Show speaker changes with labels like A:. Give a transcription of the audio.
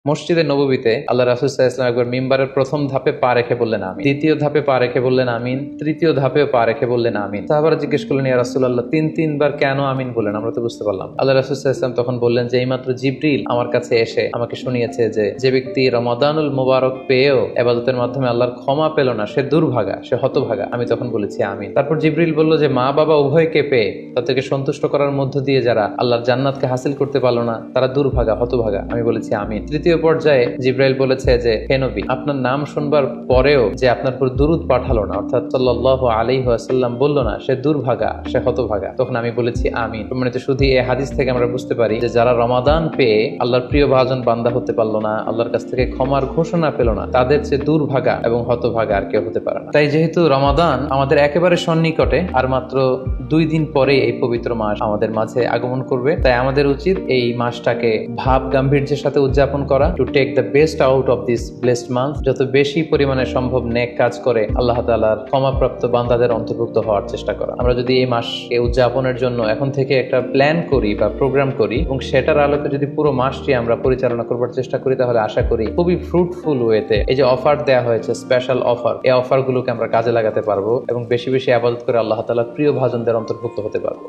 A: মসজিদে নববীতে আল্লাহ রাসূল সাল্লাল্লাহু আলাইহি ওয়াসাল্লাম একবার মিম্বারের প্রথম ধাপে পা রেখে বললেন আমিন, দ্বিতীয় ধাপে পা রেখে বললেন আমিন, তৃতীয় ধাপেও পা রেখে বললেন আমিন। সাহাবারা জিজ্ঞেস করলেন, ইয়া রাসূলুল্লাহ, তিনবার কেন আমিন বললেন? আমরা তো বুঝতে পারলাম। আল্লাহ রাসূল সাল্লাল্লাহু আলাইহি ওয়াসাল্লাম তখন বললেন যে এইমাত্র জিবরিল আমার কাছে এসে আমাকে শুনিয়েছে যে ব্যক্তি রমাদানুল মুবারক পেয়েও ইবাদতের মাধ্যমে আল্লাহর ক্ষমা পেল না, সে দুর্ভাগা, সে হতভাগা। আমি তখন বলেছি আমিন। তারপর জিবরিল বলল যে মা বাবা উভয়কে পেয়ে তাদেরকে সন্তুষ্ট করার মধ্য দিয়ে যারা আল্লাহর জান্নাতকে হাসিল করতে পারলো না তারা দুর্ভাগা, হতভাগা। আমি বলেছি আমিন। তৃতীয় পর্যায়ে জিবরাইল বলেছে যে হে নবী, আপনার নাম শুনবার পরেও যে আপনার উপর দুরূদ পাঠালো না, অর্থাৎ সাল্লাল্লাহু আলাইহি ওয়াসাল্লাম বললো না, সে দুর্ভাগা, সে হতভাগা। তখন আমি বলেছি আমিন। মানে তো শুধু এই হাদিস থেকে আমরা বুঝতে পারি যে যারা রমাদান পেয়ে আল্লাহর প্রিয় ভাজন বান্দা হতে পারলো না, আল্লাহর কাছ থেকে ক্ষমার ঘোষণা পেল না, তাদের চেয়ে দুর্ভাগা এবং হতভাগা আর কেউ হতে পারে না। তাই যেহেতু রমাদান আমাদের একেবারে সন্নিকটে, আর মাত্র 2 দিন পরে এই পবিত্র মাস আমাদের মাঝে আগমন করবে, তাই আমাদের উচিত এই মাসটাকে ভাব গাম্ভীর্যের সাথে উদযাপন করা, to take the best out of this blessed month. যত বেশি পরিমাণে সম্ভব নেক কাজ করে আল্লাহ তাআলার ক্ষমাপ্রাপ্ত বান্দাদের অন্তর্ভুক্ত হওয়ার চেষ্টা করা। আমরা যদি এই মাসকে উদযাপনের জন্য এখন থেকে একটা প্ল্যান করি বা প্রোগ্রাম করি এবং সেটার আলোকে যদি পুরো মাসটি আমরা পরিচালনা করবার চেষ্টা করি, তাহলে আশা করি খুবই ফ্রুটফুল ওয়েতে এই যে অফার দেওয়া হয়েছে, স্পেশাল অফার, এই অফারগুলোকে আমরা কাজে লাগাতে পারবো এবং বেশি বেশি ইবাদত করে আল্লাহ তাআলার প্রিয় ভাজনদের অন্তর্ভুক্ত হতে পারবো।